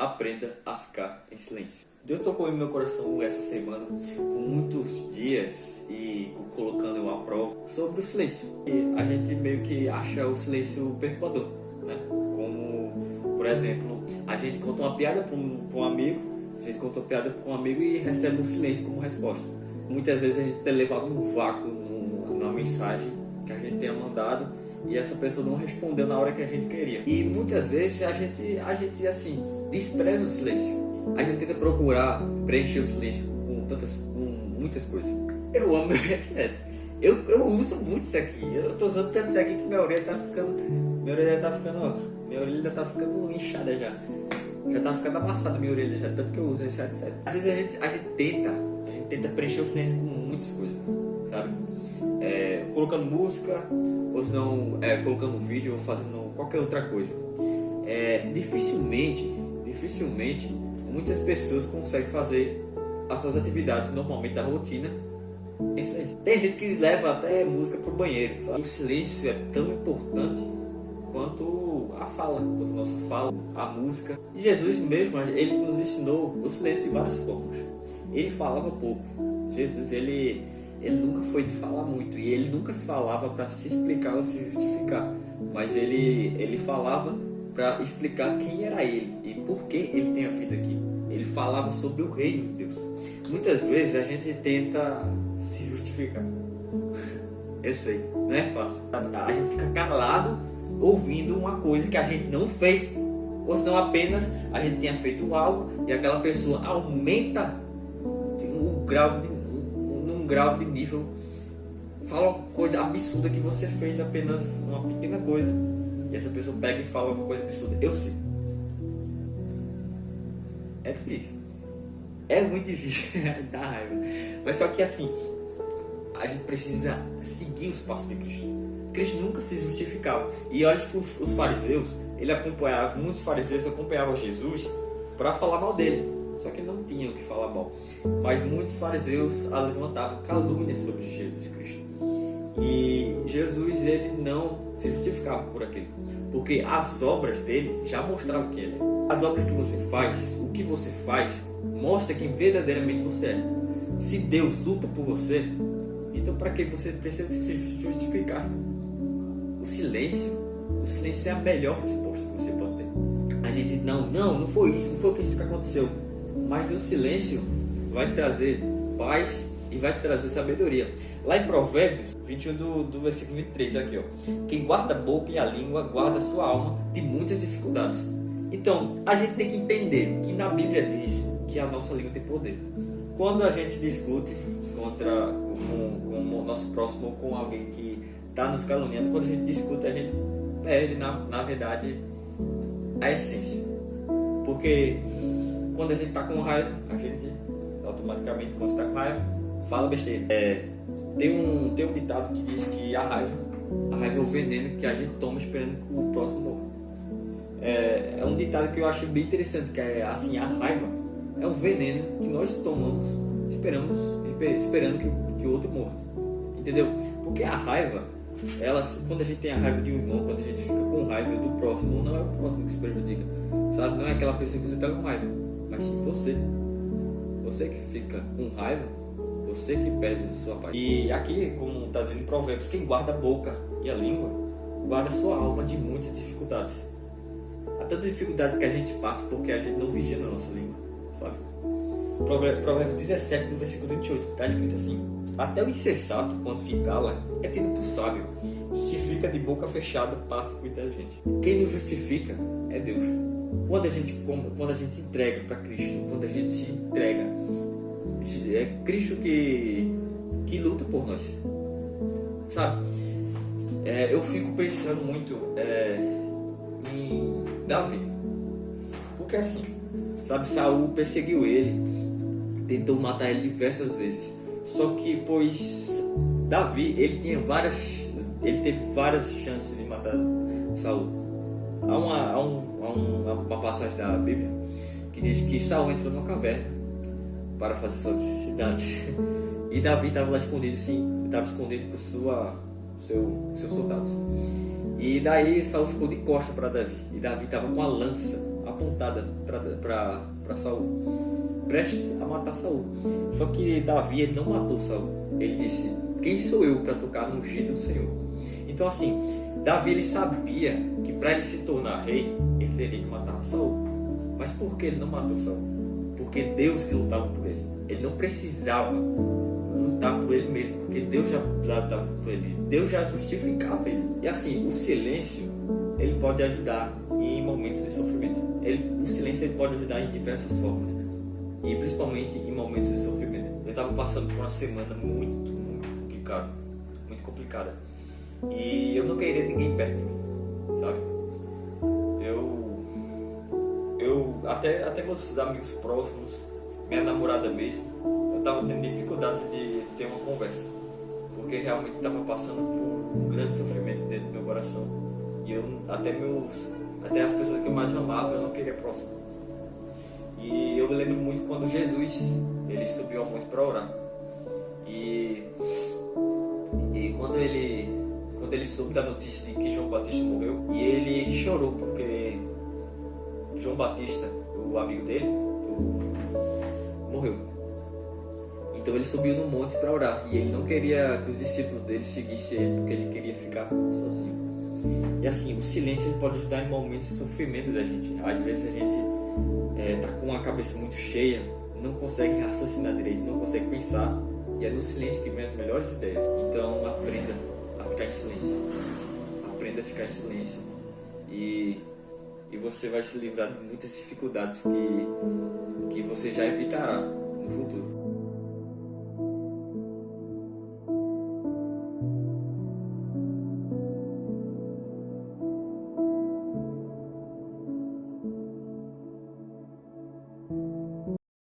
aprenda a ficar em silêncio. Deus tocou em meu coração essa semana, por muitos dias, e colocando eu à prova sobre o silêncio. E a gente meio que acha o silêncio perturbador, né? Como, por exemplo, a gente conta uma piada para um amigo, e recebe um silêncio como resposta. Muitas vezes a gente tem levado um vácuo na mensagem que a gente tenha mandado e essa pessoa não respondeu na hora que a gente queria. E muitas vezes a gente assim, despreza o silêncio. A gente tenta procurar preencher o silêncio com muitas coisas. Eu amo meu headset. Eu uso muito isso aqui. Eu tô usando tanto isso aqui que minha orelha tá ficando inchada já. Já tá ficando amassada minha orelha já, tanto que eu uso esse headset. Às vezes a gente tenta preencher o silêncio com muitas coisas, sabe? Colocando música, ou se não, colocando um vídeo, ou fazendo qualquer outra coisa. Dificilmente muitas pessoas conseguem fazer as suas atividades normalmente da rotina em silêncio. Tem gente que leva até música pro banheiro, sabe? O silêncio é tão importante quanto a nossa fala, a música. E Jesus mesmo, ele nos ensinou o silêncio de várias formas. Ele falava pouco. Jesus, ele nunca foi de falar muito, e ele nunca se falava para se explicar ou se justificar, mas ele falava para explicar quem era ele e por que ele tinha vindo aqui. Ele falava sobre o reino de Deus. Muitas vezes a gente tenta se justificar. Eu sei, não é fácil. A gente fica calado ouvindo uma coisa que a gente não fez, ou senão apenas a gente tenha feito algo e aquela pessoa aumenta num grau de nível, fala uma coisa absurda que você fez apenas uma pequena coisa, e essa pessoa pega e fala uma coisa absurda. Eu sei. É difícil. É muito difícil. Dá raiva. Mas só que assim, a gente precisa seguir os passos de Cristo. Cristo nunca se justificava. E olha que os fariseus, muitos fariseus acompanhavam Jesus para falar mal dele. Só que não tinham o que falar mal. Mas muitos fariseus levantavam calúnias sobre Jesus Cristo. E Jesus, ele não se justificava por aquilo, porque as obras dele já mostravam quem ele é. As obras que você faz, o que você faz, mostra quem verdadeiramente você é. Se Deus luta por você, então para que você precisa se justificar? O silêncio é a melhor resposta que você pode ter. A gente não foi isso, não foi isso que aconteceu. Mas o silêncio vai trazer paz e vai trazer sabedoria. Lá em Provérbios 21 do versículo 23, aqui ó. Quem guarda a boca e a língua guarda a sua alma de muitas dificuldades. Então, a gente tem que entender que na Bíblia diz que a nossa língua tem poder. Quando a gente discute com o nosso próximo ou com alguém que está nos caluniando, quando a gente discute, a gente perde, na verdade, a essência. Porque quando a gente está com raiva, a gente automaticamente, quando está com raiva, fala besteira. Tem um ditado que diz que a raiva é o veneno que a gente toma esperando que o próximo morra. É um ditado que eu acho bem interessante, que é assim, a raiva é um veneno que nós tomamos esperando que o outro morra. Entendeu? Porque a raiva, quando a gente tem a raiva de um irmão, quando a gente fica com raiva do próximo, não é o próximo que se prejudica, sabe? Não é aquela pessoa que você está com raiva, mas sim você que fica com raiva, você que perde a sua paz. E aqui, como está dizendo em Provérbios, quem guarda a boca e a língua guarda a sua alma de muitas dificuldades. Há tantas dificuldades que a gente passa porque a gente não vigia na nossa língua, sabe? Provérbios 17, do versículo 28, está escrito assim: até o insensato, quando se cala, é tido por sábio. Se fica de boca fechada, passa por inteligente. Quem nos justifica é Deus. Quando a gente se entrega para Cristo, quando a gente se entrega, é Cristo que luta por nós, sabe? Eu fico pensando muito em Davi, porque assim, sabe, Saul perseguiu ele, tentou matar ele diversas vezes, só que pois Davi, ele teve várias chances de matar Saul. Há uma passagem da Bíblia que diz que Saul entrou numa caverna para fazer suas necessidades e Davi estava lá escondido, estava escondido por seus soldados. E daí Saul ficou de costas para Davi, e Davi estava com a lança apontada para Saul, prestes a matar Saul. Só que Davi, ele não matou Saul. Ele disse: quem sou eu para tocar no ungido do Senhor? Então assim, Davi, ele sabia que para ele se tornar rei, ele teria que matar Saul. Mas por que ele não matou Saul? Porque Deus que lutava por ele. Ele não precisava lutar por ele mesmo, porque Deus já lutava por ele. Deus já justificava ele. E assim, o silêncio, ele pode ajudar em momentos de sofrimento. O silêncio, ele pode ajudar em diversas formas, e principalmente em momentos de sofrimento. Eu estava passando por uma semana muito complicada, e eu não queria ninguém perto de mim, sabe? Eu até meus amigos próximos, minha namorada mesmo, eu estava tendo dificuldade de ter uma conversa, porque realmente estava passando por um grande sofrimento dentro do meu coração, e até as pessoas que eu mais amava eu não queria próximo. E eu me lembro muito quando Jesus, ele subiu ao monte para orar, e quando ele soube da notícia de que João Batista morreu, e ele chorou porque João Batista, o amigo dele, morreu. Então ele subiu no monte para orar, e ele não queria que os discípulos dele seguissem ele, porque ele queria ficar sozinho. E assim, o silêncio, ele pode ajudar em momentos de sofrimento da gente. Às vezes a gente está com a cabeça muito cheia, não consegue raciocinar direito, não consegue pensar, e é no silêncio que vem as melhores ideias. Então aprenda a ficar em silêncio. Aprenda a ficar em silêncio. E você vai se livrar de muitas dificuldades que você já evitará no futuro.